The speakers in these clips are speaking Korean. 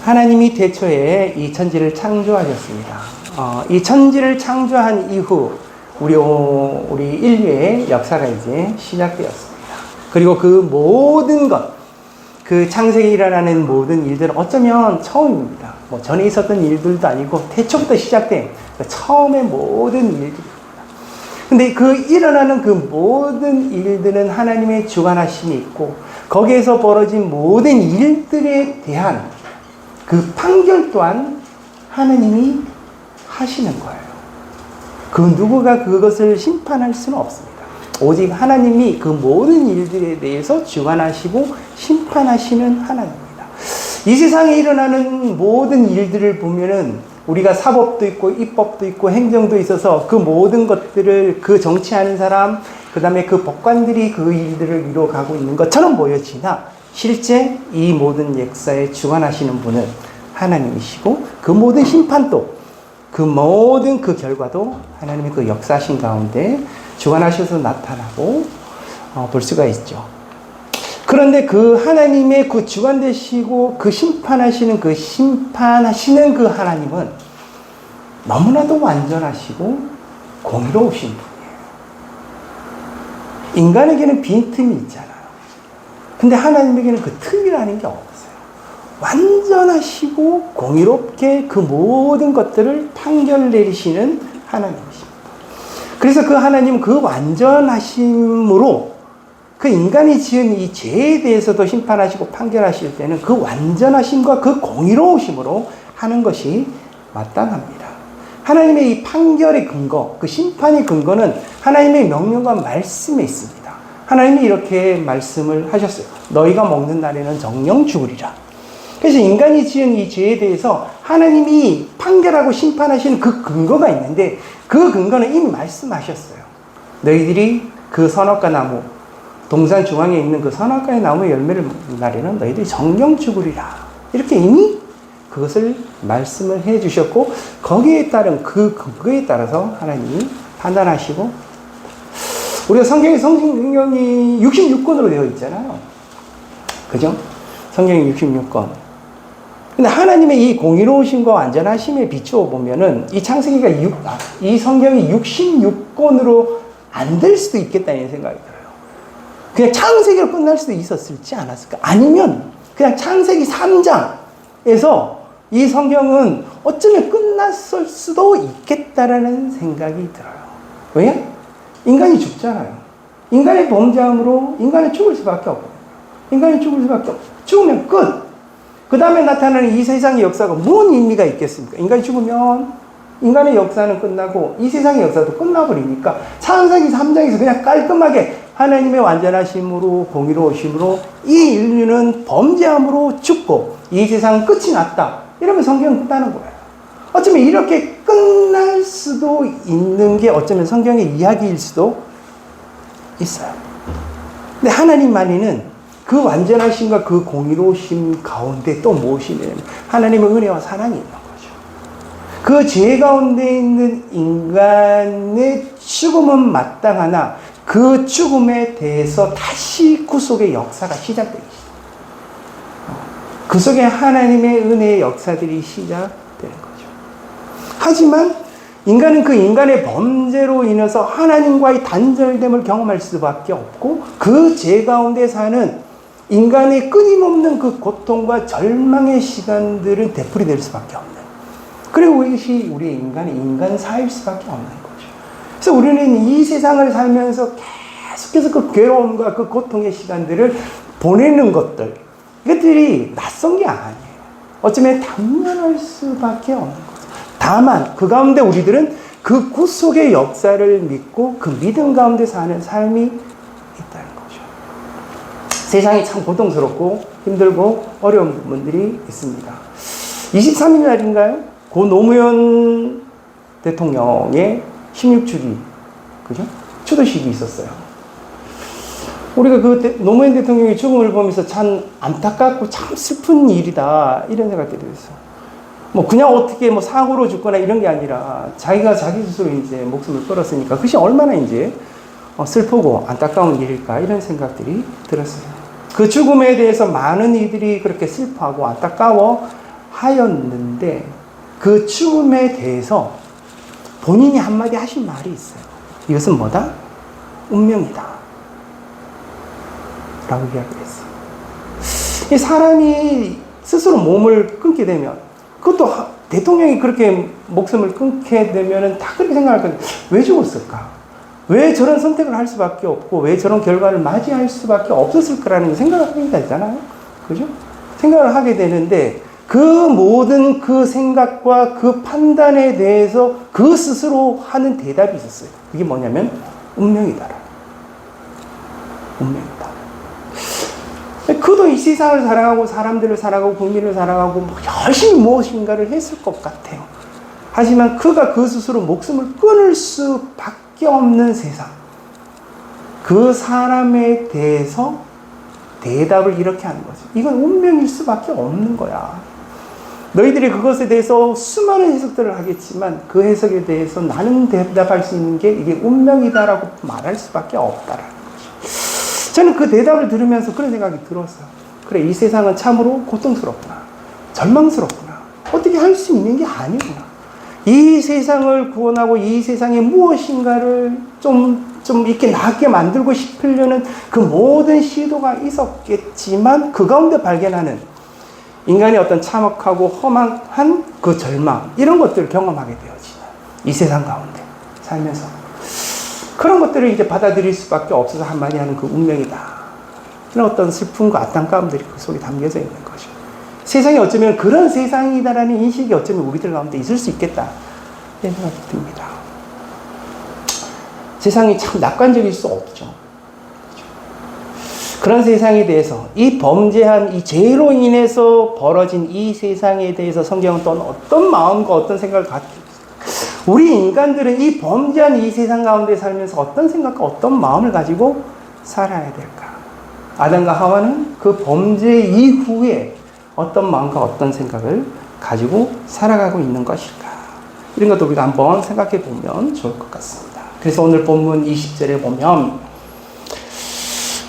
하나님이 태초에 이 천지를 창조하셨습니다. 이 천지를 창조한 이후 우리 인류의 역사가 이제 시작되었습니다. 그리고 그 모든 것, 그 창세기에 일어나는 모든 일들은 어쩌면 처음입니다. 뭐 전에 있었던 일들도 아니고 태초부터 시작된 처음의 모든 일들입니다. 근데 그 일어나는 그 모든 일들은 하나님의 주관하심이 있고 거기에서 벌어진 모든 일들에 대한 그 판결 또한 하나님이 하시는 거예요. 그 누구가 그것을 심판할 수는 없습니다. 오직 하나님이 그 모든 일들에 대해서 주관하시고 심판하시는 하나님입니다. 이 세상에 일어나는 모든 일들을 보면은 우리가 사법도 있고 입법도 있고 행정도 있어서 그 모든 것들을 그 정치하는 사람, 그 다음에 그 법관들이 그 일들을 이루어가고 있는 것처럼 보여지나 실제 이 모든 역사에 주관하시는 분은 하나님이시고 그 모든 심판도 그 모든 그 결과도 하나님의 그 역사신 가운데 주관하셔서 나타나고 볼 수가 있죠. 그런데 그 하나님의 그 주관되시고 그 심판하시는 그 하나님은 너무나도 완전하시고 공의로우신 분이에요. 인간에게는 빈틈이 있잖아요. 근데 하나님에게는 그 틈이라는 게 없어요. 완전하시고 공의롭게 그 모든 것들을 판결 내리시는 하나님이십니다. 그래서 그 하나님은 그 완전하심으로 그 인간이 지은 이 죄에 대해서도 심판하시고 판결하실 때는 그 완전하심과 그 공의로우심으로 하는 것이 마땅합니다. 하나님의 이 판결의 근거, 그 심판의 근거는 하나님의 명령과 말씀에 있습니다. 하나님이 이렇게 말씀을 하셨어요. 너희가 먹는 날에는 정령 죽으리라. 그래서 인간이 지은 이 죄에 대해서 하나님이 판결하고 심판하시는 그 근거가 있는데 그 근거는 이미 말씀하셨어요. 너희들이 그 선악과 나무, 동산 중앙에 있는 그 선악과의 나무 열매를 먹는 날에는 너희들이 정령 죽으리라. 이렇게 이미 그것을 말씀을 해 주셨고 거기에 따른 그 근거에 따라서 하나님이 판단하시고 우리가 성경이 66권으로 되어 있잖아요. 그죠? 성경이 66권. 근데 하나님의 이 공의로우심과 완전하심에 비추어 보면은 이 창세기가 이 성경이 66권으로 안 될 수도 있겠다는 생각이 들어요. 그냥 창세기로 끝날 수도 있었을지 않았을까? 아니면 그냥 창세기 3장에서 이 성경은 어쩌면 끝났을 수도 있겠다라는 생각이 들어요. 왜? 인간이 죽잖아요. 인간의 범죄함으로 인간은 죽을 수밖에 없고 인간이 죽을 수밖에 없고 죽으면 끝. 그 다음에 나타나는 이 세상의 역사가 뭔 의미가 있겠습니까? 인간이 죽으면 인간의 역사는 끝나고 이 세상의 역사도 끝나버리니까 창세기 3장에서 그냥 깔끔하게 하나님의 완전하심으로 공의로우심으로 이 인류는 범죄함으로 죽고 이 세상은 끝이 났다. 이러면 성경은 끝나는 거예요. 어쩌면 이렇게 끝날 수도 있는 게 어쩌면 성경의 이야기일 수도 있어요. 근데 하나님만이는 그 완전하심과 그 공의로우심 가운데 또 무엇이 있냐면 하나님의 은혜와 사랑이 있는 거죠. 그 죄 가운데 있는 인간의 죽음은 마땅하나 그 죽음에 대해서 다시 구속의 역사가 시작되기 시작합니다. 그 속에 하나님의 은혜의 역사들이 시작되는 거죠. 하지만 인간은 그 인간의 범죄로 인해서 하나님과의 단절됨을 경험할 수밖에 없고 그 죄 가운데 사는 인간의 끊임없는 그 고통과 절망의 시간들은 되풀이될 수밖에 없는. 그리고 이것이 우리 인간사일 수밖에 없는 거죠. 그래서 우리는 이 세상을 살면서 계속해서 그 괴로움과 그 고통의 시간들을 보내는 것들, 이것들이 낯선 게 아니에요. 어쩌면 당연할 수밖에 없는 거죠. 다만 그 가운데 우리들은 그 구속의 역사를 믿고 그 믿음 가운데 사는 삶이 있다는 거죠. 세상이 참 고통스럽고 힘들고 어려운 부분들이 있습니다. 23일 날인가요? 고 노무현 대통령의 16주기, 그죠? 추도식이 있었어요. 우리가 그 노무현 대통령의 죽음을 보면서 참 안타깝고 참 슬픈 일이다, 이런 생각이 들었어요. 뭐 그냥 어떻게 뭐 사고로 죽거나 이런 게 아니라 자기가 자기 스스로 이제 목숨을 끊었으니까 그것이 얼마나 이제 슬프고 안타까운 일일까, 이런 생각들이 들었어요. 그 죽음에 대해서 많은 이들이 그렇게 슬퍼하고 안타까워 하였는데 그 죽음에 대해서 본인이 한마디 하신 말이 있어요. 이것은 뭐다? 운명이다. 라고 이야기했어요. 이 사람이 스스로 몸을 끊게 되면, 그것도 대통령이 그렇게 목숨을 끊게 되면은 다 그렇게 생각할 건데, 왜 죽었을까? 왜 저런 선택을 할 수밖에 없고, 왜 저런 결과를 맞이할 수밖에 없었을까라는 생각을 하게 되잖아요. 그죠? 생각을 하게 되는데, 그 모든 그 생각과 그 판단에 대해서 그 스스로 하는 대답이 있었어요. 그게 뭐냐면, 운명이다. 운명이다. 그도 이 세상을 사랑하고 사람들을 사랑하고 국민을 사랑하고 열심히 무엇인가를 했을 것 같아요. 하지만 그가 그 스스로 목숨을 끊을 수밖에 없는 세상. 그 사람에 대해서 대답을 이렇게 하는 거죠. 이건 운명일 수밖에 없는 거야. 너희들이 그것에 대해서 수많은 해석들을 하겠지만 그 해석에 대해서 나는 대답할 수 있는 게 이게 운명이다라고 말할 수밖에 없다라는 거죠. 저는 그 대답을 들으면서 그런 생각이 들었어요. 그래, 이 세상은 참으로 고통스럽구나. 절망스럽구나. 어떻게 할 수 있는 게 아니구나. 이 세상을 구원하고 이 세상에 무엇인가를 좀 이렇게 낫게 만들고 싶으려는 그 모든 시도가 있었겠지만 그 가운데 발견하는 인간의 어떤 참혹하고 험한 그 절망, 이런 것들을 경험하게 되어지는 이 세상 가운데 살면서 그런 것들을 이제 받아들일 수밖에 없어서 한마디 하는 그 운명이다. 이런 어떤 슬픔과 안타까움들이 그 속에 담겨져 있는 거죠. 세상이 어쩌면 그런 세상이다라는 인식이 어쩌면 우리들 가운데 있을 수 있겠다. 이런 생각이 듭니다. 세상이 참 낙관적일 수 없죠. 그런 세상에 대해서 이 범죄한 이 죄로 인해서 벌어진 이 세상에 대해서 성경은 또 어떤 마음과 어떤 생각을 갖고 있어요. 우리 인간들은 이 범죄한 이 세상 가운데 살면서 어떤 생각과 어떤 마음을 가지고 살아야 될까? 아담과 하와는 그 범죄 이후에 어떤 마음과 어떤 생각을 가지고 살아가고 있는 것일까? 이런 것도 우리가 한번 생각해 보면 좋을 것 같습니다. 그래서 오늘 본문 20절에 보면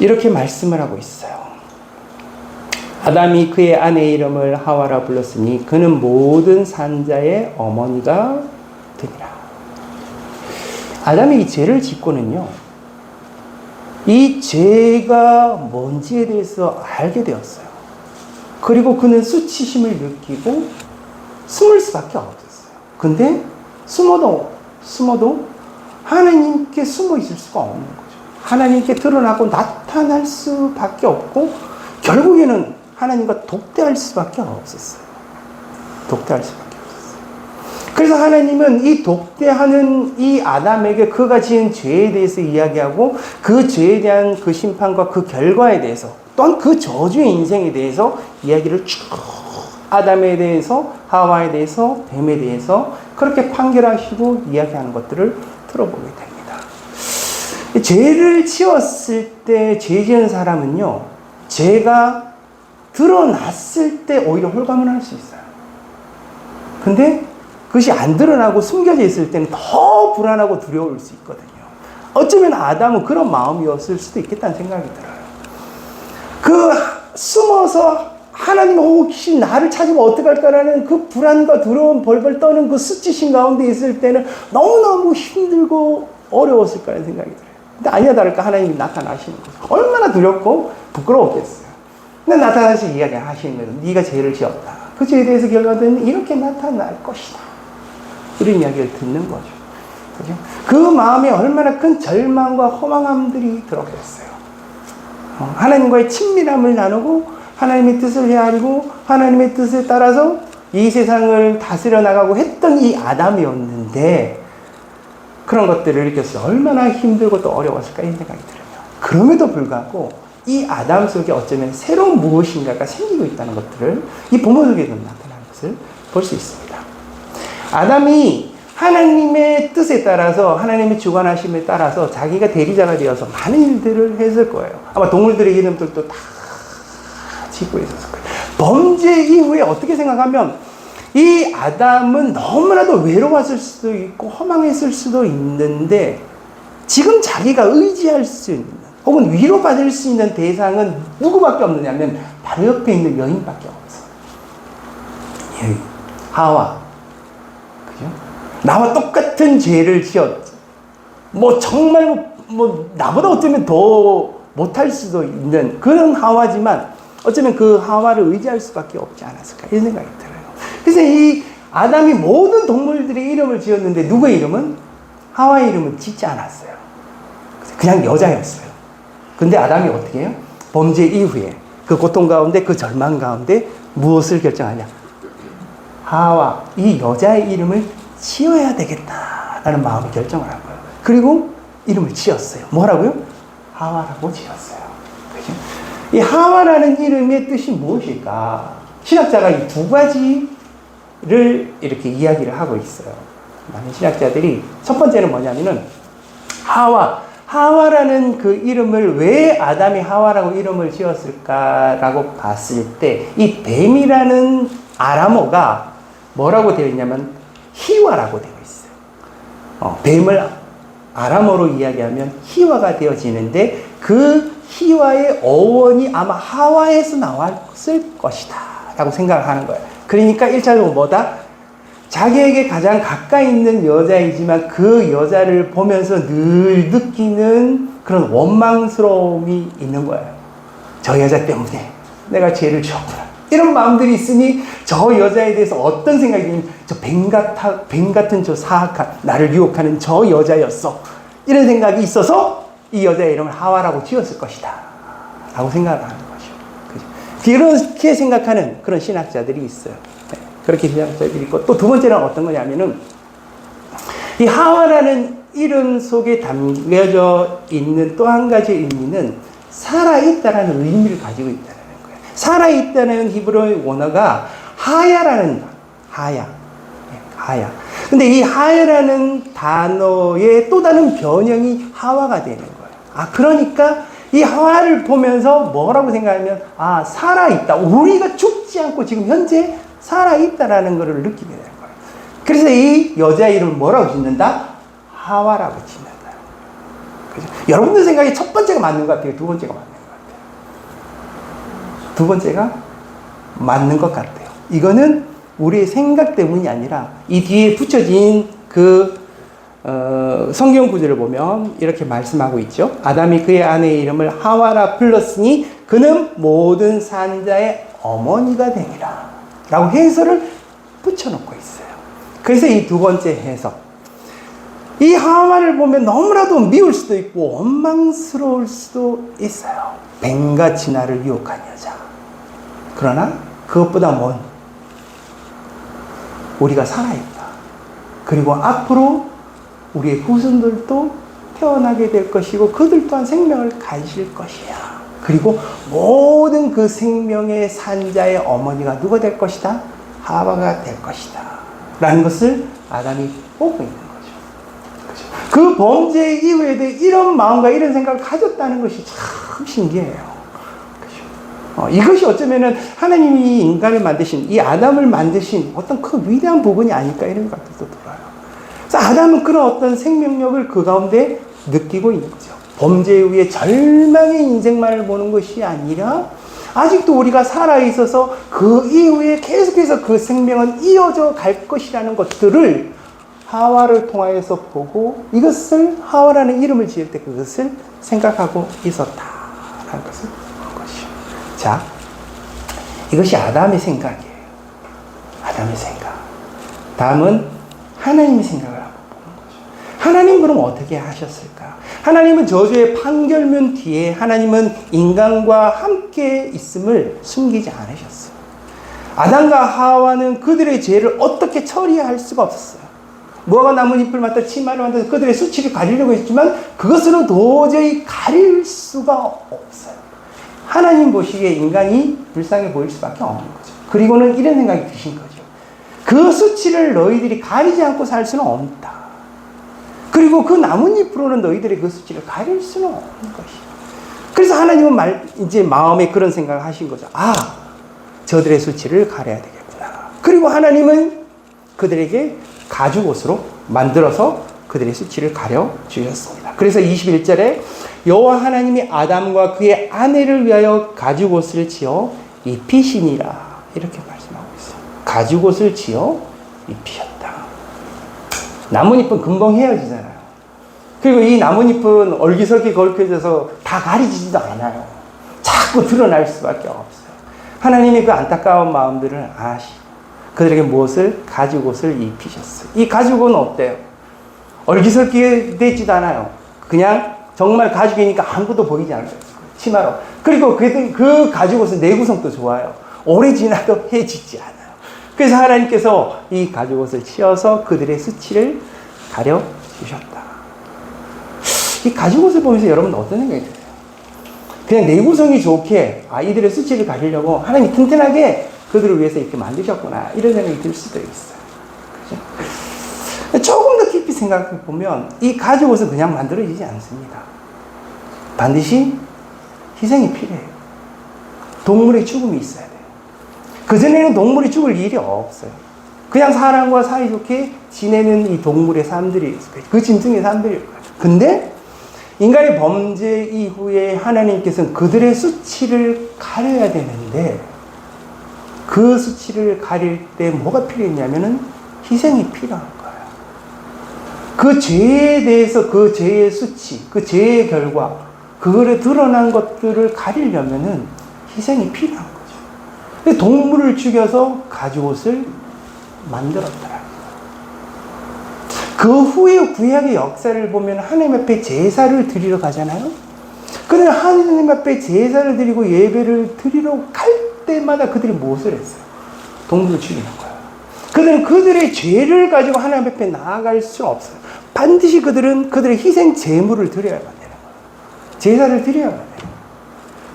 이렇게 말씀을 하고 있어요. 아담이 그의 아내의 이름을 하와라 불렀으니 그는 모든 산자의 어머니가 되니라. 아담이 이 죄를 짓고는요, 이 죄가 뭔지에 대해서 알게 되었어요. 그리고 그는 수치심을 느끼고 숨을 수밖에 없었어요. 근데 숨어도 하나님께 숨어 있을 수가 없는 거예요. 하나님께 드러나고 나타날 수밖에 없고 결국에는 하나님과 독대할 수밖에 없었어요. 독대할 수밖에 없었어요. 그래서 하나님은 이 독대하는 이 아담에게 그가 지은 죄에 대해서 이야기하고 그 죄에 대한 그 심판과 그 결과에 대해서 또한 그 저주의 인생에 대해서 이야기를 쭉 아담에 대해서 하와에 대해서 뱀에 대해서 그렇게 판결하시고 이야기하는 것들을 들어보게 됩니다. 죄를 지었을 때 죄 지은 사람은요, 죄가 드러났을 때 오히려 홀감을 할 수 있어요. 근데 그것이 안 드러나고 숨겨져 있을 때는 더 불안하고 두려울 수 있거든요. 어쩌면 아담은 그런 마음이었을 수도 있겠다는 생각이 들어요. 그 숨어서 하나님 혹시 나를 찾으면 어떡할까라는 그 불안과 두려움 벌벌 떠는 그 수치심 가운데 있을 때는 너무너무 힘들고 어려웠을 거라는 생각이 들어요. 근데 아니나 다를까 하나님이 나타나시는 거죠. 얼마나 두렵고 부끄러웠겠어요. 근데 나타나서 이야기하시는 거예요. 네가 죄를 지었다. 그 죄에 대해서 결과는 이렇게 나타날 것이다. 이런 이야기를 듣는 거죠. 그죠? 그 마음에 얼마나 큰 절망과 허망함들이 들어갔어요. 하나님과의 친밀함을 나누고 하나님의 뜻을 헤아리고 하나님의 뜻에 따라서 이 세상을 다스려 나가고 했던 이 아담이었는데 그런 것들을 느꼈을 때 얼마나 힘들고 또 어려웠을까 이런 생각이 들어요. 그럼에도 불구하고 이 아담 속에 어쩌면 새로운 무엇인가가 생기고 있다는 것들을 이 본문 속에서 나타나는 것을 볼 수 있습니다. 아담이 하나님의 뜻에 따라서 하나님의 주관하심에 따라서 자기가 대리자가 되어서 많은 일들을 했을 거예요. 아마 동물들의 이름들도 다 짓고 있었을 거예요. 범죄 이후에 어떻게 생각하면 이 아담은 너무나도 외로웠을 수도 있고 허망했을 수도 있는데 지금 자기가 의지할 수 있는 혹은 위로받을 수 있는 대상은 누구밖에 없느냐면 바로 옆에 있는 여인밖에 없어. 여인, 하와. 그죠? 나와 똑같은 죄를 지었지. 뭐 정말 뭐 나보다 어쩌면 더 못할 수도 있는 그런 하와지만 어쩌면 그 하와를 의지할 수밖에 없지 않았을까 이런 생각이 들어요. 그래서 이 아담이 모든 동물들의 이름을 지었는데 누구의 이름은? 하와의 이름은 짓지 않았어요. 그냥 여자였어요. 근데 아담이 어떻게 해요? 범죄 이후에 그 고통 가운데 그 절망 가운데 무엇을 결정하냐? 하와, 이 여자의 이름을 지어야 되겠다라는 마음이 결정을 한 거예요. 그리고 이름을 지었어요. 뭐라고요? 하와라고 지었어요. 그죠? 이 하와라는 이름의 뜻이 무엇일까? 신학자가 이 두 가지를 이렇게 이야기를 하고 있어요. 많은 신학자들이 첫 번째는 뭐냐면은 하와라는 그 이름을 왜 아담이 하와라고 이름을 지었을까라고 봤을 때 이 뱀이라는 아람어가 뭐라고 되어 있냐면 히와라고 되어 있어요. 뱀을 아람어로 이야기하면 히와가 되어지는데 그 히와의 어원이 아마 하와에서 나왔을 것이다 라고 생각을 하는 거예요. 그러니까 1차적으로 뭐다? 자기에게 가장 가까이 있는 여자이지만 그 여자를 보면서 늘 느끼는 그런 원망스러움이 있는 거예요. 저 여자 때문에 내가 죄를 지었구나. 이런 마음들이 있으니 저 여자에 대해서 어떤 생각이 드냐면 저 뱀 같은 저 사악한 나를 유혹하는 저 여자였어. 이런 생각이 있어서 이 여자의 이름을 하와라고 지었을 것이다 라고 생각을 하는 거죠. 그죠? 그렇게 생각하는 그런 신학자들이 있어요. 네. 그렇게 신학자들이 있고 또 두 번째는 어떤 거냐면은 이 하와라는 이름 속에 담겨져 있는 또 한 가지 의미는 살아있다라는 의미를 가지고 있다는 거예요. 살아있다는 히브리 원어가 하야라는 하야. 근데 이 하야라는 단어의 또 다른 변형이 하와가 되는 거예요. 그러니까 이 하와를 보면서 뭐라고 생각하면 살아있다. 우리가 죽지 않고 지금 현재 살아있다라는 것을 느끼게 되는 거예요. 그래서 이 여자의 이름을 뭐라고 짓는다? 하와라고 짓는다. 그죠? 여러분들 생각에 첫 번째가 맞는 것 같아요? 두 번째가 맞는 것 같아요? 두 번째가 맞는 것 같아요. 이거는 우리의 생각 때문이 아니라 이 뒤에 붙여진 그 성경 구절을 보면 이렇게 말씀하고 있죠. 아담이 그의 아내의 이름을 하와라 불렀으니 그는 모든 산자의 어머니가 되니라 라고 해설을 붙여놓고 있어요. 그래서 이 두 번째 해석, 이 하와를 보면 너무나도 미울 수도 있고 원망스러울 수도 있어요. 뱀같이 나를 유혹한 여자. 그러나 그것보다 먼 우리가 살아있다. 그리고 앞으로 우리의 후손들도 태어나게 될 것이고 그들 또한 생명을 가질 것이야. 그리고 모든 그 생명의 산자의 어머니가 누가 될 것이다? 하와가 될 것이다 라는 것을 아담이 보고 있는 거죠. 그 범죄 이후에도 이런 마음과 이런 생각을 가졌다는 것이 참 신기해요. 이것이 어쩌면은 하나님이 인간을 만드신, 이 아담을 만드신 어떤 그 위대한 부분이 아닐까 이런 생각도 들어요. 그래서 아담은 그런 어떤 생명력을 그 가운데 느끼고 있는 거죠. 범죄 이후에 절망의 인생만을 보는 것이 아니라 아직도 우리가 살아있어서 그 이후에 계속해서 그 생명은 이어져 갈 것이라는 것들을 하와를 통하여서 보고 이것을 하와라는 이름을 지을 때 그것을 생각하고 있었다라는 것을 본 것이죠. 자, 이것이 아담의 생각이에요. 아담의 생각. 다음은 하나님의 생각을 한번 보는 거죠. 하나님 그럼 어떻게 하셨을까? 하나님은 저주의 판결문 뒤에 하나님은 인간과 함께 있음을 숨기지 않으셨어요. 아담과 하와는 그들의 죄를 어떻게 처리할 수가 없었어요. 무화과 나뭇잎을 맡아 치마를 만들어서 그들의 수치를 가리려고 했지만 그것으로 도저히 가릴 수가 없어요. 하나님 보시기에 인간이 불쌍해 보일 수밖에 없는 거죠. 그리고는 이런 생각이 드신 거죠. 그 수치를 너희들이 가리지 않고 살 수는 없다. 그리고 그 나뭇잎으로는 너희들의 그 수치를 가릴 수는 없는 것이야. 그래서 하나님은 이제 마음에 그런 생각을 하신 거죠. 저들의 수치를 가려야 되겠구나. 그리고 하나님은 그들에게 가죽옷으로 만들어서 그들의 수치를 가려 주셨습니다. 그래서 21절에 여호와 하나님이 아담과 그의 아내를 위하여 가죽옷을 지어 입히시니라. 이렇게 말씀하고 있어요. 가죽옷을 지어 입히셨다. 나뭇잎은 금방 헤어지잖아요. 그리고 이 나뭇잎은 얼기설기 걸쳐져서 다 가려지지도 않아요. 자꾸 드러날 수밖에 없어요. 하나님이 그 안타까운 마음들을 아시고 그들에게 무엇을? 가죽옷을 입히셨어요. 이 가죽은 어때요? 얼기설기 되지도 않아요. 그냥 정말 가죽이니까 아무것도 보이지 않아요. 치마로. 그리고 그 가죽옷은 내구성도 좋아요. 오래 지나도 해지지 않아요. 그래서 하나님께서 이 가죽옷을 씌워서 그들의 수치를 가려주셨다. 이 가죽옷을 보면서 여러분 어떤 생각이 드세요? 그냥 내구성이 좋게 이들의 수치를 가리려고 하나님이 튼튼하게 그들을 위해서 이렇게 만드셨구나, 이런 생각이 들 수도 있어요. 그죠? 조금 더 깊이 생각해 보면 이 가죽옷은 그냥 만들어지지 않습니다. 반드시 희생이 필요해요. 동물의 죽음이 있어야 돼요. 그전에는 동물이 죽을 일이 없어요. 그냥 사람과 사이좋게 지내는 이 동물의 삶들이 있어요. 그 짐승의 삶들이 있어요. 근데 인간의 범죄 이후에 하나님께서는 그들의 수치를 가려야 되는데, 그 수치를 가릴 때 뭐가 필요했냐면은 희생이 필요한 거예요. 그 죄에 대해서 그 죄의 수치, 그 죄의 결과, 그거를 드러난 것들을 가리려면은 희생이 필요한 거죠. 동물을 죽여서 가죽옷을 만들었더라. 그 후에 구약의 역사를 보면 하나님 앞에 제사를 드리러 가잖아요. 그들은 하나님 앞에 제사를 드리고 예배를 드리러 갈 때마다 그들이 무엇을 했어요? 동물을 죽이는 거예요. 그들은 그들의 죄를 가지고 하나님 앞에 나아갈 수 없어요. 반드시 그들은 그들의 희생 제물을 드려야만 되는 거예요. 제사를 드려야만 돼요.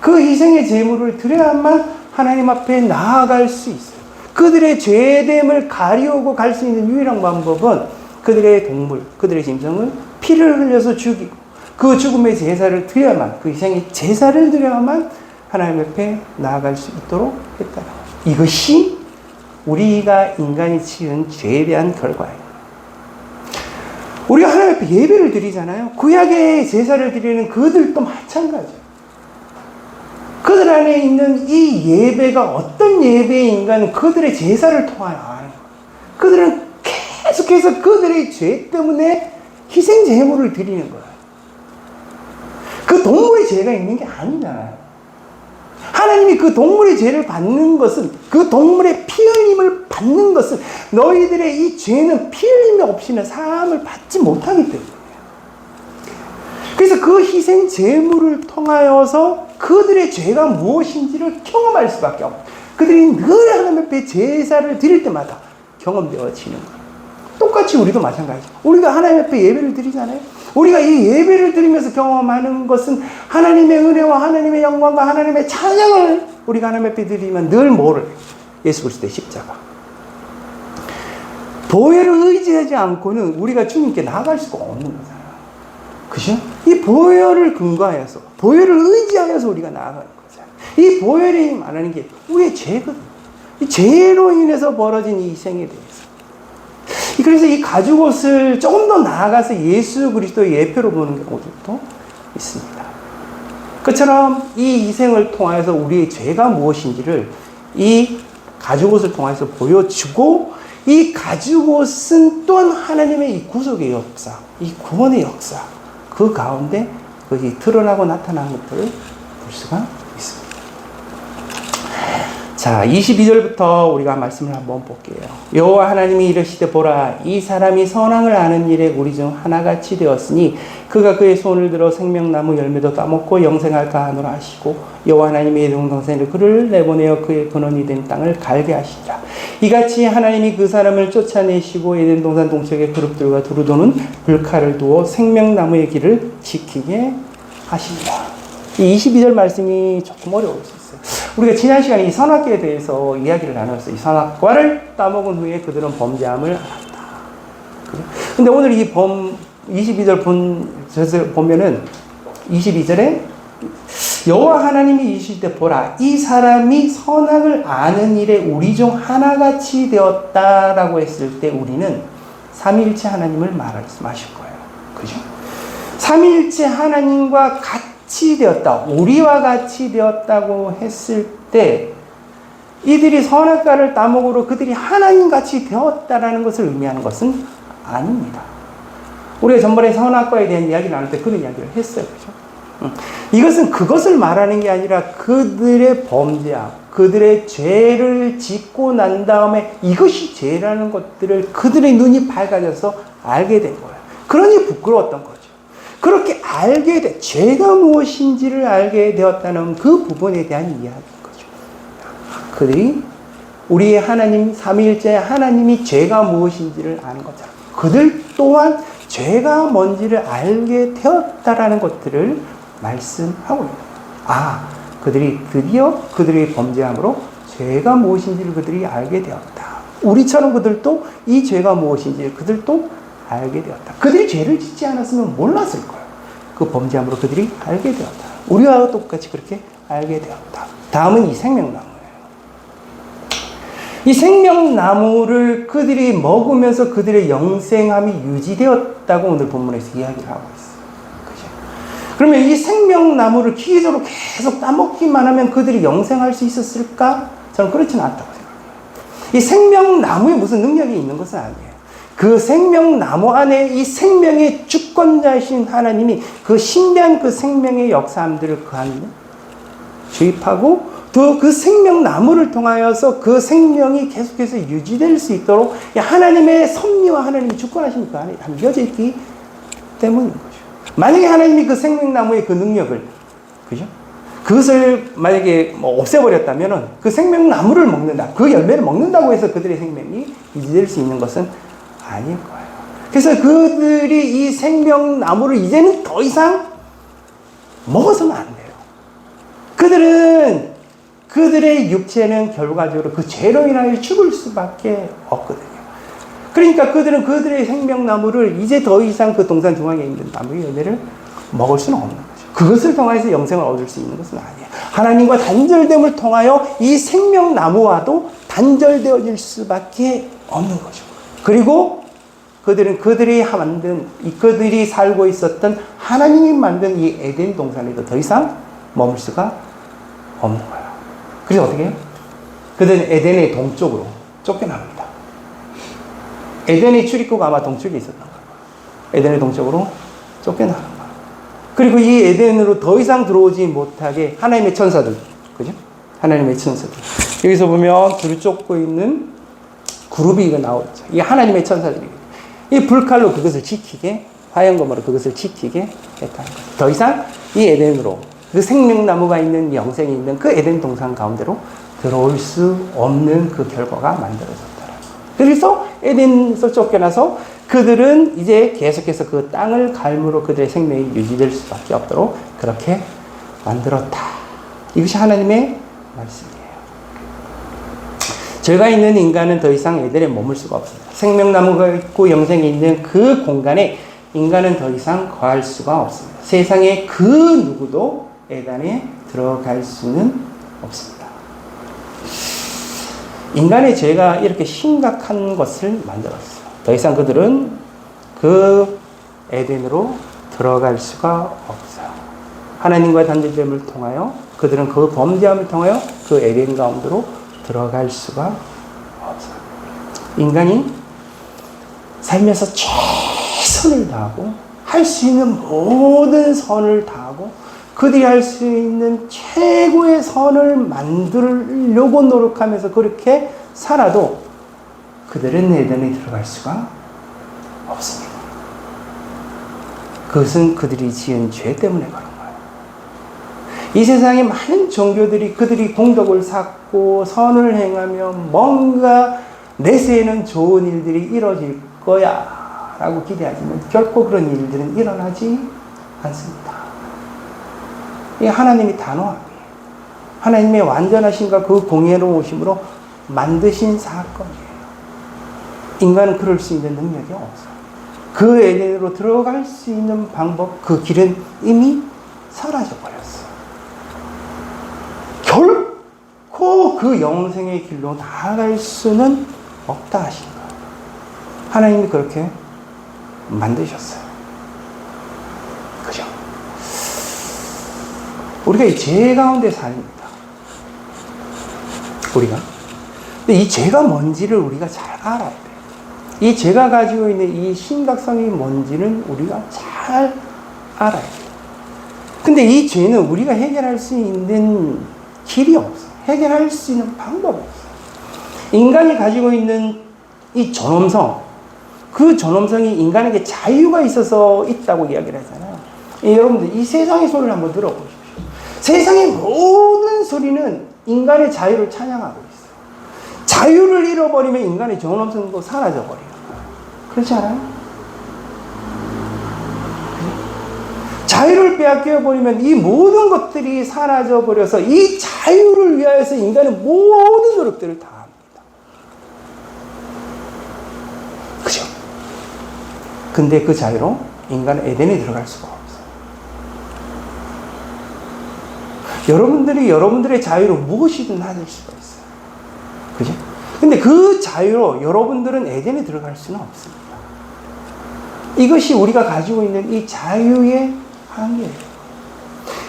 그 희생의 제물을 드려야만 하나님 앞에 나아갈 수 있어요. 그들의 죄됨을 가리우고 갈 수 있는 유일한 방법은 그들의 동물, 그들의 짐승을 피를 흘려서 죽이고 그 죽음의 제사를 드려야만, 그 희생의 제사를 드려야만 하나님 앞에 나아갈 수 있도록 했다는 거예요. 이것이 우리가 인간이 지은 죄에 대한 결과예요. 우리가 하나님 앞에 예배를 드리잖아요. 구약의 제사를 드리는 그들도 마찬가지예요. 그들 안에 있는 이 예배가 어떤 예배인가는 그들의 제사를 통하여 아는 거예요. 그들은 계속해서 그들의 죄 때문에 희생 제물을 드리는 거예요. 그 동물의 죄가 있는 게 아니잖아요. 하나님이 그 동물의 죄를 받는 것은, 그 동물의 피 흘림을 받는 것은 너희들의 이 죄는 피 흘림이 없이는 사함을 받지 못하기 때문이에요. 그래서 그 희생 제물을 통하여서 그들의 죄가 무엇인지를 경험할 수밖에 없어요. 그들이 늘 하나님 앞에 제사를 드릴 때마다 경험되어지는 거예요. 똑같이 우리도 마찬가지죠. 우리가 하나님 앞에 예배를 드리잖아요. 우리가 이 예배를 드리면서 경험하는 것은 하나님의 은혜와 하나님의 영광과 하나님의 찬양을 우리가 하나님 앞에 드리면 늘 뭐를? 예수 그리스도의 십자가. 보혈을 의지하지 않고는 우리가 주님께 나아갈 수가 없는 거잖아요. 그죠? 이 보혈을 근거하여서, 보혈을 의지하여서 우리가 나아가는 거잖아요. 이 보혈이 말하는 게 우리의 죄거든요. 이 죄로 인해서 벌어진 이 희생에 대해서. 그래서 이 가죽옷을 조금 더 나아가서 예수 그리스도의 예표로 보는 경우도 있습니다. 그처럼 이 희생을 통해서 우리의 죄가 무엇인지를 이 가죽옷을 통해서 보여주고, 이 가죽옷은 또한 하나님의 이 구속의 역사, 이 구원의 역사, 그 가운데 그것이 드러나고 나타난 것들을 볼 수가 있습니다. 자, 22절부터 우리가 말씀을 한번 볼게요. 여호와 하나님이 이르시되 보라, 이 사람이 선악을 아는 일에 우리 중 하나같이 되었으니 그가 그의 손을 들어 생명나무 열매도 따먹고 영생할까 하노라 하시고, 여호와 하나님이 에돔 동산에 그를 내보내어 그의 근원이 된 땅을 갈게 하시리라. 이같이 하나님이 그 사람을 쫓아내시고 에덴 동산 동쪽에 그룹들과 두루도는 불칼을 두어 생명나무의 길을 지키게 하시리라. 이 22절 말씀이 조금 어려울 수 있어요. 우리가 지난 시간에 이 선악과에 대해서 이야기를 나눴어요. 이 선악과를 따먹은 후에 그들은 범죄함을 알았다. 근데 오늘 이 22절 보면은 22절에 여호와 하나님이 이르실 때 보라, 이 사람이 선악을 아는 일에 우리 중 하나같이 되었다라고 했을 때 우리는 삼위일체 하나님을 말씀하실 거예요. 그죠? 삼위일체 하나님과 같이 되었다, 우리와 같이 되었다고 했을 때 이들이 선악과를 따먹으로 그들이 하나님같이 되었다라는 것을 의미하는 것은 아닙니다. 우리가 전번에 선악과에 대한 이야기를 나눌 때 그런 이야기를 했어요. 그죠? 이것은 그것을 말하는 게 아니라 그들의 범죄함, 그들의 죄를 짓고 난 다음에 이것이 죄라는 것들을 그들의 눈이 밝아져서 알게 된 거예요. 그러니 부끄러웠던 거죠. 그렇게 알게 돼, 죄가 무엇인지를 알게 되었다는 그 부분에 대한 이야기인 거죠. 그들이 우리의 하나님, 삼위일체 하나님이 죄가 무엇인지를 아는 것처럼 그들 또한 죄가 뭔지를 알게 되었다라는 것들을 말씀하고 있는 거예요. 그들이 드디어 그들의 범죄함으로 죄가 무엇인지를 그들이 알게 되었다. 우리처럼 그들도 이 죄가 무엇인지를 그들도 알게 되었다. 그들이 죄를 짓지 않았으면 몰랐을 거예요. 그 범죄함으로 그들이 알게 되었다. 우리와 똑같이 그렇게 알게 되었다. 다음은 이 생명나무예요. 이 생명나무를 그들이 먹으면서 그들의 영생함이 유지되었다고 오늘 본문에서 이야기를 하고 있어요. 그죠? 그러면 이 생명나무를 기계적으로 계속 따먹기만 하면 그들이 영생할 수 있었을까? 저는 그렇지는 않다고 생각해요. 이 생명나무에 무슨 능력이 있는 것은 아니에요. 그 생명나무 안에 이 생명의 주권자이신 하나님이 그 신비한 그 생명의 역사함들을 그 안에 주입하고 또 그 생명나무를 통하여서 그 생명이 계속해서 유지될 수 있도록 하나님의 섭리와 하나님의 주권하심이 그 안에 담겨져 있기 때문인 거죠. 만약에 하나님이 그 생명나무의 그 능력을, 그죠? 그것을 만약에 없애버렸다면은 그 생명나무를 먹는다, 그 열매를 먹는다고 해서 그들의 생명이 유지될 수 있는 것은 아닐 거예요. 그래서 그들이 이 생명나무를 이제는 더 이상 먹어서는 안 돼요. 그들의 육체는 결과적으로 그 죄로 인하여 죽을 수밖에 없거든요. 그러니까 그들은 그들의 생명나무를 이제 더 이상 그 동산 중앙에 있는 나무의 열매를 먹을 수는 없는 거죠. 그것을 통해서 영생을 얻을 수 있는 것은 아니에요. 하나님과 단절됨을 통하여 이 생명나무와도 단절되어질 수밖에 없는 거죠. 그리고 그들은 그들이 살고 있었던 하나님이 만든 이 에덴 동산에도 더 이상 머물 수가 없는 거예요. 그래서 어떻게 해요? 그들은 에덴의 동쪽으로 쫓겨납니다. 에덴의 출입구가 아마 동쪽에 있었던 거예요. 에덴의 동쪽으로 쫓겨나는 거예요. 그리고 이 에덴으로 더 이상 들어오지 못하게 하나님의 천사들, 그죠? 하나님의 천사들. 여기서 보면 둘을 쫓고 있는 그룹이 나오죠. 이 하나님의 천사들이 이 불칼로 그것을 지키게, 화염검으로 그것을 지키게 했다는 거죠. 더 이상 이 에덴으로, 그 생명나무가 있는, 영생이 있는 그 에덴 동산 가운데로 들어올 수 없는 그 결과가 만들어졌다. 그래서 에덴에서 쫓겨나서 그들은 이제 계속해서 그 땅을 갈무로 그들의 생명이 유지될 수밖에 없도록 그렇게 만들었다. 이것이 하나님의 말씀이에요. 죄가 있는 인간은 더 이상 에덴에 머물 수가 없습니다. 생명나무가 있고 영생이 있는 그 공간에 인간은 더 이상 거할 수가 없습니다. 세상에 그 누구도 에덴에 들어갈 수는 없습니다. 인간의 죄가 이렇게 심각한 것을 만들었어요. 더 이상 그들은 그 에덴으로 들어갈 수가 없어요. 하나님과의 단절됨을 통하여 그들은 그 범죄함을 통하여 그 에덴 가운데로 들어갈 수가 없어요. 인간이 살면서 최선을 다하고 할 수 있는 모든 선을 다하고 그들이 할 수 있는 최고의 선을 만들려고 노력하면서 그렇게 살아도 그들은 에덴에 들어갈 수가 없습니다. 그것은 그들이 지은 죄 때문에 그런 거예요. 이 세상에 많은 종교들이 그들이 공덕을 쌓고 선을 행하며 뭔가 내세에는 좋은 일들이 이루어질 거야 라고 기대하지만 결코 그런 일들은 일어나지 않습니다. 이 하나님이 단호하게 하나님의 완전하심과 그 공의로우심으로 만드신 사건이에요. 인간은 그럴 수 있는 능력이 없어요. 그 에덴으로 들어갈 수 있는 방법, 그 길은 이미 사라져 버렸어요. 결코 그 영생의 길로 나아갈 수는 없다 하신 거예요. 하나님이 그렇게 만드셨어요. 우리가 이 죄 가운데 삽니다. 우리가. 근데 이 죄가 뭔지를 우리가 잘 알아야 돼요. 이 죄가 가지고 있는 이 심각성이 뭔지는 우리가 잘 알아야 돼요. 근데 이 죄는 우리가 해결할 수 있는 길이 없어요. 해결할 수 있는 방법이 없어요. 인간이 가지고 있는 이 존엄성, 그 존엄성이 인간에게 자유가 있어서 있다고 이야기를 하잖아요. 여러분들 이 세상의 소리를 한번 들어보십시오. 세상의 모든 소리는 인간의 자유를 찬양하고 있어요. 자유를 잃어버리면 인간의 존엄성도 사라져버려요. 그렇지 않아요? 자유를 빼앗겨버리면 이 모든 것들이 사라져버려서 이 자유를 위하여서 인간의 모든 노력들을 다 합니다. 그죠? 근데 그 자유로 인간은 에덴에 들어갈 수가 없어요. 여러분들이 여러분들의 자유로 무엇이든 하실 수가 있어요. 그죠? 근데 그 자유로 여러분들은 에덴에 들어갈 수는 없습니다. 이것이 우리가 가지고 있는 이 자유의 한계예요.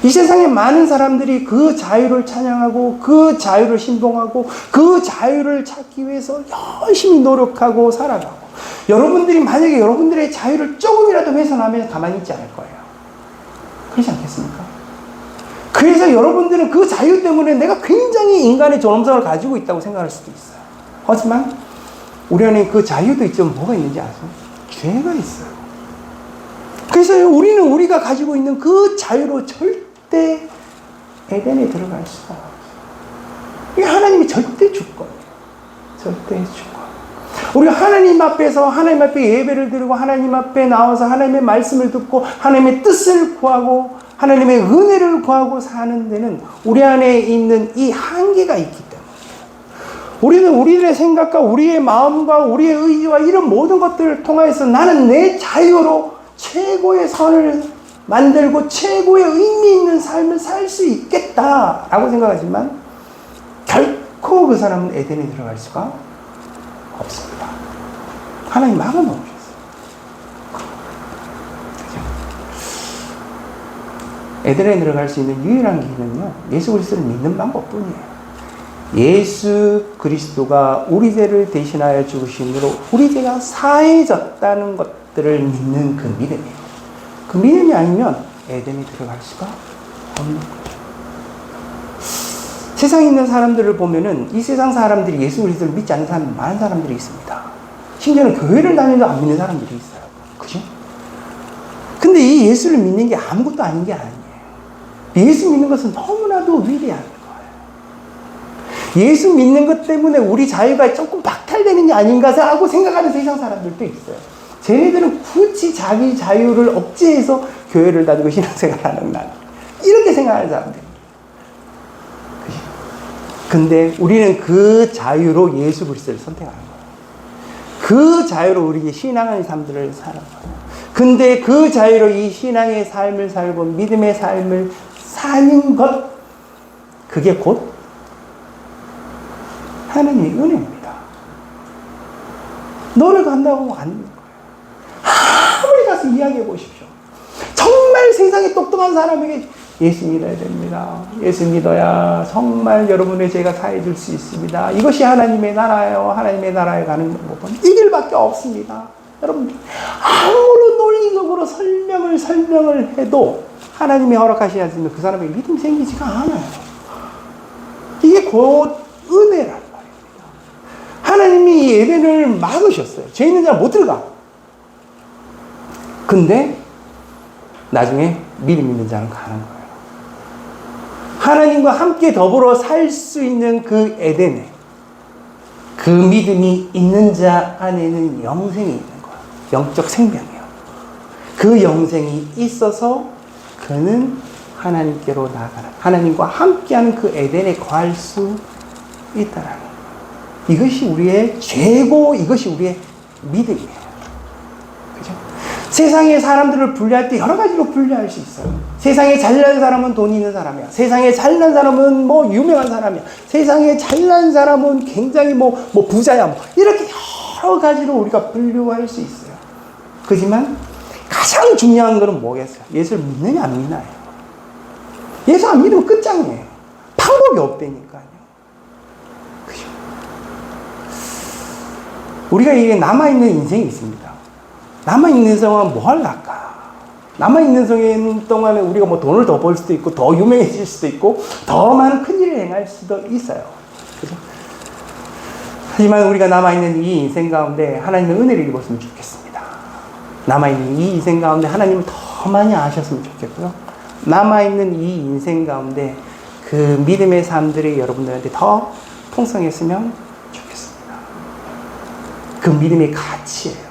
이 세상에 많은 사람들이 그 자유를 찬양하고 그 자유를 신봉하고 그 자유를 찾기 위해서 열심히 노력하고 살아가고, 여러분들이 만약에 여러분들의 자유를 조금이라도 훼손하면 가만히 있지 않을 거예요. 그렇지 않겠습니까? 그래서 여러분들은 그 자유 때문에 내가 굉장히 인간의 존엄성을 가지고 있다고 생각할 수도 있어요. 하지만 우리 안에 그 자유도 있지만 뭐가 있는지 아세요? 죄가 있어요. 그래서 우리는 우리가 가지고 있는 그 자유로 절대 에덴에 들어갈 수가 없어요. 이게 하나님이 절대 주권이에요. 절대 주권. 우리가 하나님 앞에서 하나님 앞에 예배를 드리고 하나님 앞에 나와서 하나님의 말씀을 듣고 하나님의 뜻을 구하고 하나님의 은혜를 구하고 사는 데는 우리 안에 있는 이 한계가 있기 때문에 우리는 우리의 생각과 우리의 마음과 우리의 의지와 이런 모든 것들을 통해서 나는 내 자유로 최고의 선을 만들고 최고의 의미 있는 삶을 살 수 있겠다라고 생각하지만 결코 그 사람은 에덴에 들어갈 수가 없습니다. 하나님 막아놓으셨어요. 에덴에 들어갈 수 있는 유일한 길은요, 예수 그리스도를 믿는 방법뿐이에요. 예수 그리스도가 우리 죄를 대신하여 죽으심으로 우리 죄가 사해졌다는 것들을 믿는 그 믿음이에요. 그 믿음이 아니면 에덴에 들어갈 수가 없는 거예요. 세상에 있는 사람들을 보면은 이 세상 사람들이 예수 그리스도를 믿지 않는 사람 많은 사람들이 있습니다. 심지어는 교회를 다니도 안 믿는 사람들이 있어요. 그죠? 근데 이 예수를 믿는 게 아무것도 아닌 게 아니에요. 예수 믿는 것은 너무나도 위대한 거예요. 예수 믿는 것 때문에 우리 자유가 조금 박탈되는 게 아닌가 하고 생각하는 세상 사람들도 있어요. 쟤네들은 굳이 자기 자유를 억제해서 교회를 다니고 신앙생활하는 날 이렇게 생각하는 사람들. 근데 우리는 그 자유로 예수 그리스도를 선택하는 거예요. 그 자유로 우리의 신앙의 삶들을 사는 거예요. 근데 그 자유로 이 신앙의 삶을 살고 믿음의 삶을 사는 것, 그게 곧 하나님의 은혜입니다. 노력한다고 안 되는 거예요. 아무리 가서 이야기해 보십시오. 정말 세상에 똑똑한 사람에게 예수 믿어야 됩니다. 예수 믿어야 정말 여러분의 죄가 사해질 수 있습니다. 이것이 하나님의 나라예요. 하나님의 나라에 가는 법은 이 길밖에 없습니다. 여러분, 아무런 논리적으로 설명을 해도 하나님이 허락하시지 않으면 그 사람에게 믿음이 생기지가 않아요. 이게 곧 은혜란 말입니다. 하나님이 이 에덴을 막으셨어요. 죄 있는 자는 못 들어가. 근데 나중에 믿음 있는 자는 가는 거예요. 하나님과 함께 더불어 살 수 있는 그 에덴에 그 믿음이 있는 자 안에는 영생이 있는 거예요. 영적 생명이에요. 그 영생이 있어서 그는 하나님께로 나아가는, 하나님과 함께하는 그 에덴에 거할 수 있다라는 거예요. 이것이 우리의 죄고 이것이 우리의 믿음이에요. 그죠? 세상의 사람들을 분류할 때 여러 가지로 분류할 수 있어요. 세상에 잘난 사람은 돈 있는 사람이야. 세상에 잘난 사람은 뭐 유명한 사람이야. 세상에 잘난 사람은 굉장히 뭐 부자야. 이렇게 여러 가지로 우리가 분류할 수 있어요. 그렇지만 가장 중요한 것은 뭐겠어요? 예수를 믿느냐 안 믿나요? 예수 안 믿으면 끝장이에요. 방법이 없다니까요. 그죠? 우리가 이게 남아있는 인생이 있습니다. 남아있는 동안 뭐 할랄까? 남아있는 성인 동안에 우리가 뭐 돈을 더 벌 수도 있고, 더 유명해질 수도 있고, 더 많은 큰 일을 행할 수도 있어요. 그죠? 하지만 우리가 남아있는 이 인생 가운데 하나님의 은혜를 입었으면 좋겠습니다. 남아있는 이 인생 가운데 하나님을 더 많이 아셨으면 좋겠고요. 남아있는 이 인생 가운데 그 믿음의 삶들이 여러분들한테 더 풍성했으면 좋겠습니다. 그 믿음의 가치예요.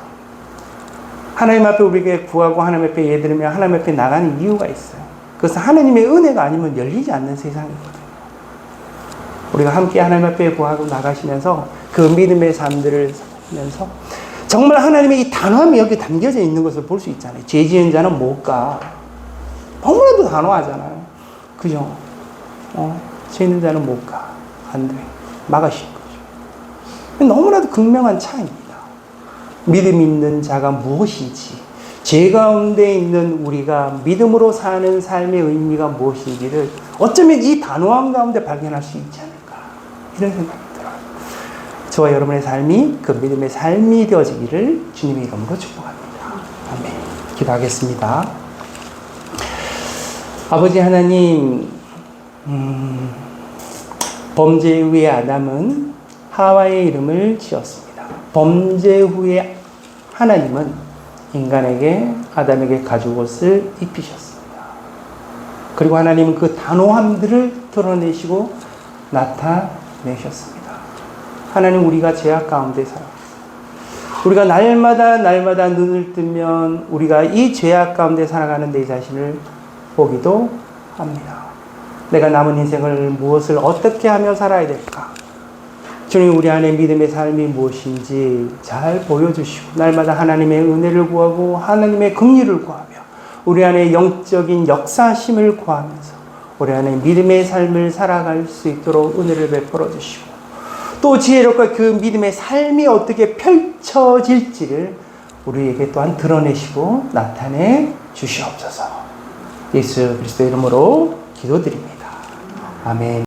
하나님 앞에 우리에게 구하고 하나님 앞에 예드리며 하나님 앞에 나가는 이유가 있어요. 그것은 하나님의 은혜가 아니면 열리지 않는 세상이거든요. 우리가 함께 하나님 앞에 구하고 나가시면서 그 믿음의 삶들을 살면서 정말 하나님의 이 단호함이 여기 담겨져 있는 것을 볼 수 있잖아요. 죄 지은 자는 못 가. 너무나도 단호하잖아요. 그죠? 죄 있는 자는 못 가. 안 돼. 막으신 거죠. 너무나도 극명한 차이입니다. 믿음 있는 자가 무엇인지, 죄 가운데 있는 우리가 믿음으로 사는 삶의 의미가 무엇인지를 어쩌면 이 단호함 가운데 발견할 수 있지 않을까, 이런 생각이 들어요. 저와 여러분의 삶이 그 믿음의 삶이 되어지기를 주님의 이름으로 축복합니다. 아멘. 기도하겠습니다. 아버지 하나님, 범죄 후에 아담은 하와의 이름을 지었습니다. 범죄 후에 하나님은 인간에게, 아담에게 가죽옷을 입히셨습니다. 그리고 하나님은 그 단호함들을 드러내시고 나타내셨습니다. 하나님, 우리가 죄악 가운데 살아, 우리가 날마다 눈을 뜨면 우리가 이 죄악 가운데 살아가는 내 자신을 보기도 합니다. 내가 남은 인생을 무엇을 어떻게 하며 살아야 될까? 주님, 우리 안에 믿음의 삶이 무엇인지 잘 보여주시고 날마다 하나님의 은혜를 구하고 하나님의 긍휼을 구하며 우리 안에 영적인 역사심을 구하면서 우리 안에 믿음의 삶을 살아갈 수 있도록 은혜를 베풀어 주시고, 또 지혜롭고 그 믿음의 삶이 어떻게 펼쳐질지를 우리에게 또한 드러내시고 나타내 주시옵소서. 예수 그리스도 이름으로 기도드립니다. 아멘.